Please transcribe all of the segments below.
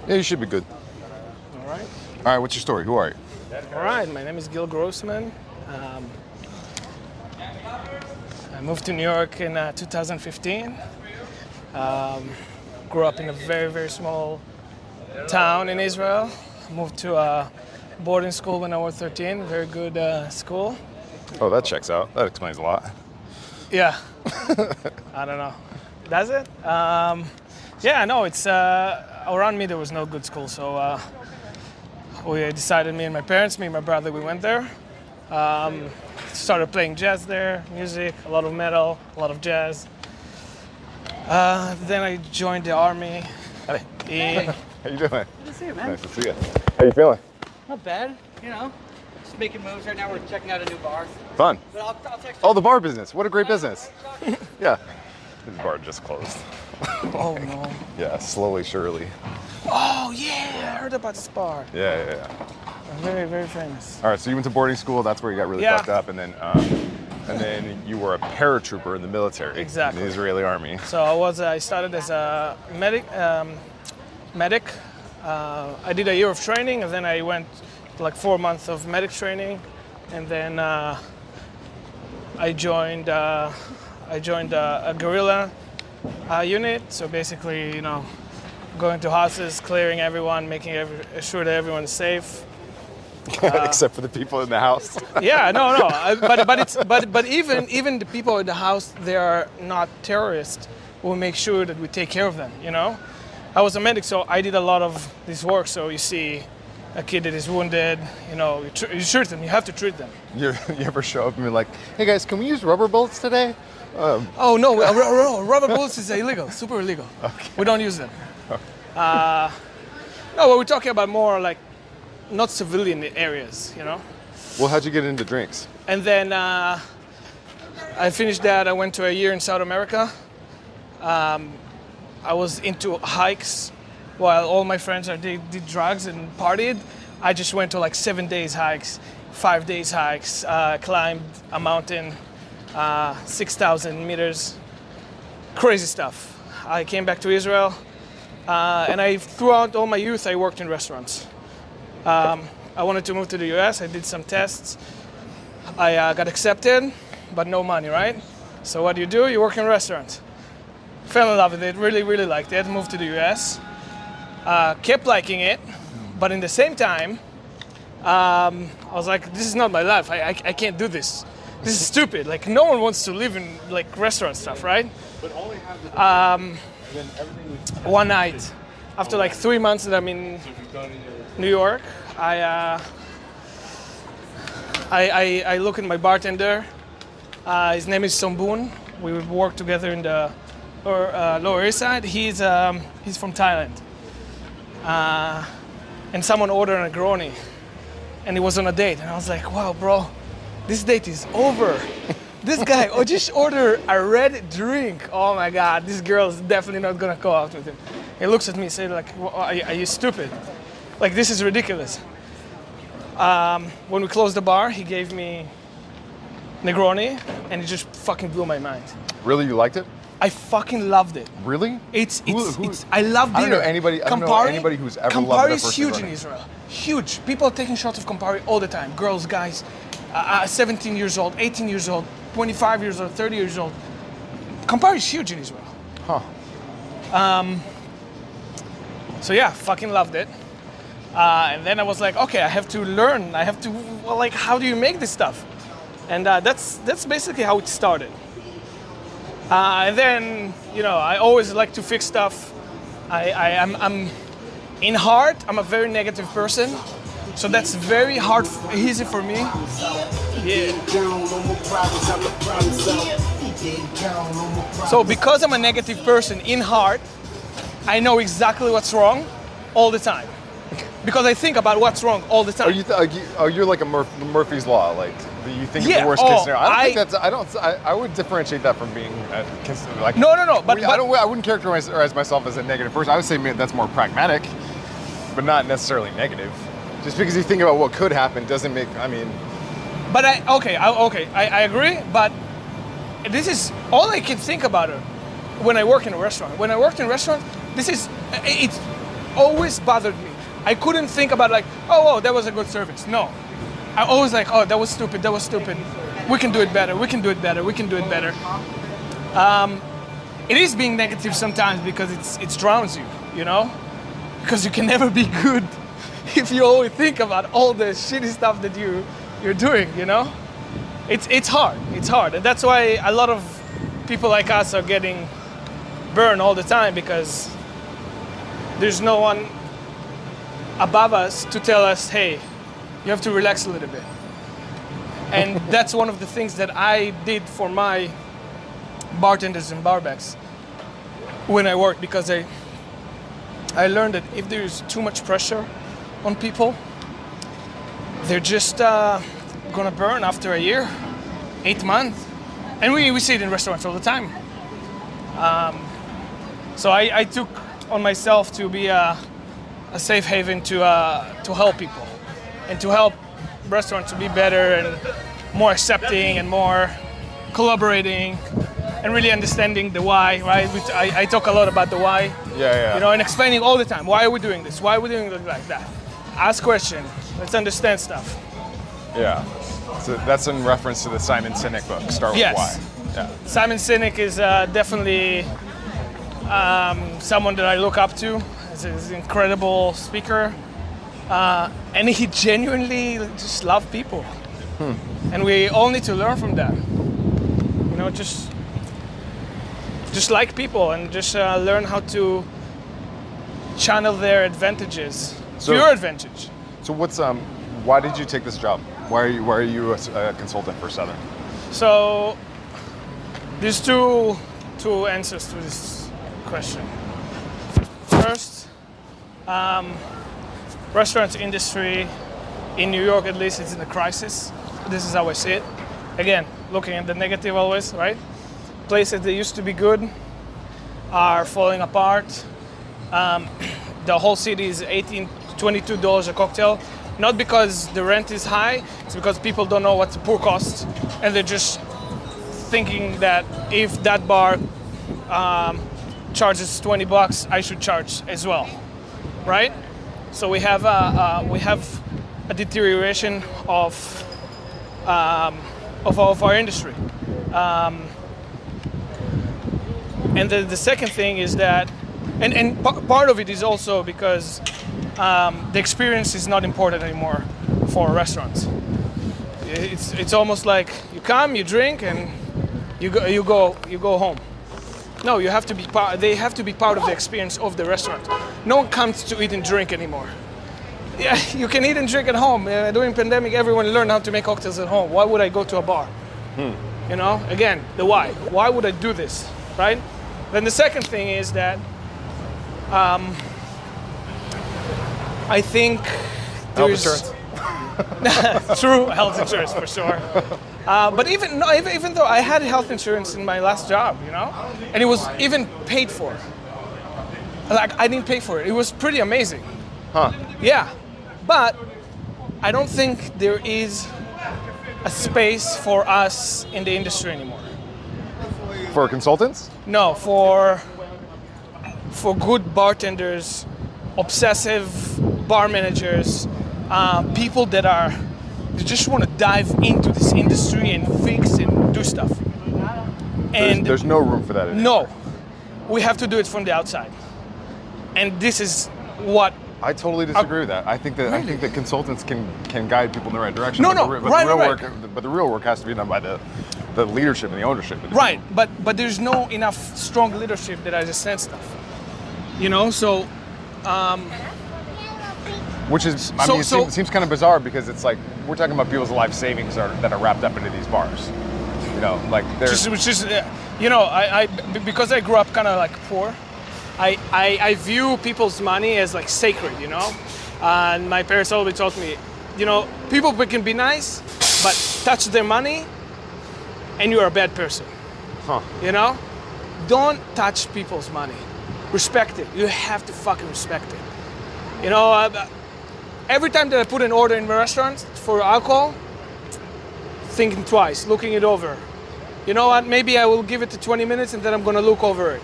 Yeah, you should be good. All right. All right, what's your story? Who are you? All right, my name is Gil Grosman. I moved to New York in 2015. Grew up in a very, very small town in Israel. Moved to a boarding school when I was 13, very good school. Oh, that checks out. That explains a lot. Yeah, I don't know. Does it? Yeah, no, it's around me there was no good school, so we decided, me and my brother, we went there. Started playing jazz there, music, a lot of metal, a lot of jazz. Then I joined the army. Hey. How you doing? Good to see you, man. Nice to see you. How you feeling? Not bad, you know. Just making moves right now. We're checking out a new bar. Fun. But I'll text you. Oh, the bar business. What a great business. Yeah. This bar just closed. Oh no. Yeah, slowly, surely. Oh yeah, I heard about this bar. Yeah. Very, very famous. All right, so you went to boarding school. That's where you got really Yeah. fucked up, and then you were a paratrooper in the military. Exactly. In the Israeli army. So I started as a medic. I did a year of training, and then I went like 4 months of medic training, and then I joined a guerrilla unit. So basically, going to houses, clearing everyone, making sure that everyone's safe. Except for the people in the house. Yeah, no. But even the people in the house, they are not terrorists. We'll make sure that we take care of them. I was a medic, so I did a lot of this work. So you see a kid that is wounded, you treat them. You have to treat them. You ever show up and be like, hey guys, can we use rubber bullets today? Oh no, rubber bullets is illegal, super illegal. Okay. We don't use them. No, but we're talking about more like not civilian areas, Well, how'd you get into drinks? And then I finished that. I went to a year in South America. I was into hikes while all my friends did drugs and partied. I just went to like 7 days hikes, 5 days hikes, climbed a mountain, 6,000 meters, crazy stuff. I came back to Israel, and throughout all my youth, I worked in restaurants. I wanted to move to the US. I did some tests. I got accepted, but no money, right? So what do? You work in restaurants. Fell in love with it, really, really liked it. Moved to the US. Kept liking it, but in the same time, I was like, this is not my life. I can't do this. This is stupid. Like, no one wants to live in like restaurant stuff, right? One night, after like 3 months that I'm in New York, I look at my bartender. His name is Sombun. We would work together in the Lower East Side. He's from Thailand. And someone ordered a Negroni, and he was on a date. And I was like, wow, bro, this date is over. This guy just ordered a red drink. Oh my God, this girl is definitely not gonna go out with him. He looks at me and said, like, are you stupid? Like, this is ridiculous. When we closed the bar, he gave me Negroni, and it just fucking blew my mind. Really, you liked it? I fucking loved it. Really? I love beer. I don't know anybody who's ever loved Campari that is first huge Negroni. in Israel. Huge. People are taking shots of Campari all the time. Girls, guys, 17 years old, 18 years old, 25 years old, 30 years old. Campari is huge in Israel. Huh. So yeah, fucking loved it. And then I was like, okay, I have to learn. I have to, how do you make this stuff? And that's basically how it started. And then, I always like to fix stuff. I'm in heart, I'm a very negative person. So that's very easy for me. Yeah. So because I'm a negative person in heart, I know exactly what's wrong all the time. Because I think about what's wrong all the time. You're like a Murphy's Law, like you think of the worst case scenario. I would differentiate that from being like. No. But I wouldn't characterize myself as a negative person. I would say that's more pragmatic, but not necessarily negative. Just because you think about what could happen doesn't make. But I agree. But this is all I can think about it when I work in a restaurant. When I worked in a restaurant, always bothered me. I couldn't think about like, oh, that was a good service. No. I always like, oh, that was stupid. We can do it better. We can do it better. We can do it better. It is being negative sometimes because it drowns you, you know? Because you can never be good if you always think about all the shitty stuff that you're doing, you know? It's hard. It's hard. And that's why a lot of people like us are getting burned all the time, because there's no one above us to tell us, hey, you have to relax a little bit. And that's one of the things that I did for my bartenders and barbacks when I worked, because I learned that if there's too much pressure on people, they're just gonna burn after a year, 8 months. And we see it in restaurants all the time. So I took on myself to be a safe haven to help people and to help restaurants to be better and more accepting and more collaborating and really understanding the why, right? I talk a lot about the why. Yeah. You know, and explaining all the time, why are we doing this? Why are we doing it like that? Ask questions. Let's understand stuff. Yeah. So that's in reference to the Simon Sinek book, Start With Why. Yeah. Simon Sinek is definitely someone that I look up to. He's an incredible speaker. And he genuinely just loves people. And we all need to learn from that. You know, just like people and just learn how to channel their advantages to your advantage. So why did you take this job? Why are you a consultant for Southern? So there's two answers to this question. First, restaurant industry in New York, at least, is in a crisis. This is how I see it. Again, looking at the negative always, right? Places that used to be good are falling apart. The whole city is $18, $22 a cocktail. Not because the rent is high, it's because people don't know what the pour costs, and they're just thinking that if that bar charges $20, I should charge as well, right? So we have a deterioration of our industry. And the second thing is that, and part of it is also because the experience is not important anymore for restaurants. It's almost like you come, you drink, and you go home. No, you have to be part. They have to be part of the experience of the restaurant. No one comes to eat and drink anymore. Yeah, you can eat and drink at home. During pandemic, everyone learned how to make cocktails at home. Why would I go to a bar? You know, again, the why. Why would I do this, right? Then the second thing is that I think there's true health insurance for sure. But even though I had health insurance in my last job, you know, and it was even paid for. Like I didn't pay for it. It was pretty amazing. Huh. Yeah, but I don't think there is a space for us in the industry anymore. For consultants? No, for good bartenders, obsessive bar managers, people that they just want to dive into this industry and fix and do stuff. And there's no room for that anymore. No, we have to do it from the outside. And this is what I totally disagree with that. I think that consultants can guide people in the right direction. No, But the real work has to be done by the leadership and the ownership. Right, but there's no enough strong leadership that understand stuff. You know, so. Which is, it seems kind of bizarre because it's like we're talking about people's life savings that are wrapped up into these bars. You know, like there's. You know, I because I grew up kind of like poor. I view people's money as like sacred, you know? And my parents always taught me, you know, people can be nice, but touch their money and you're a bad person. Huh. You know? Don't touch people's money. Respect it. You have to fucking respect it. You know, every time that I put an order in my restaurant for alcohol, thinking twice, looking it over. You know what? Maybe I will give it to 20 minutes and then I'm gonna look over it.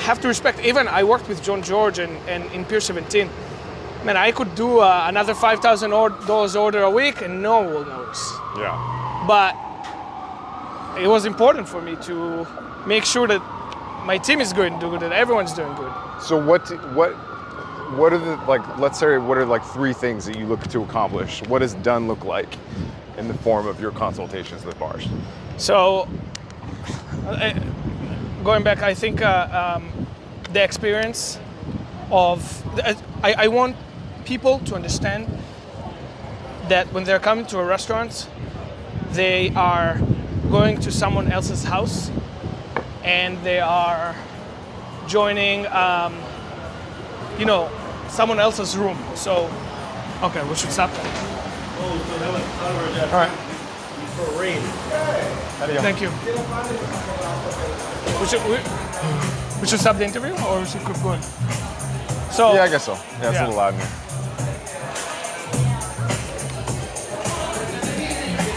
have to respect. Even I worked with John George and in Pier 17. Man, I could do another $5,000 order a week and no one will notice. Yeah. But it was important for me to make sure that my team is good and do good, that everyone's doing good. So what are the, like, let's say, what are like 3 things that you look to accomplish? What does done look like in the form of your consultations with bars? So going back, I think the experience of, I want people to understand that when they're coming to a restaurant, they are going to someone else's house and they are joining, someone else's room. So, okay, we should stop that. All right. Thank you. We should stop the interview or we should keep going? So, Yeah, I guess so. Yeah, it's a little loud in here.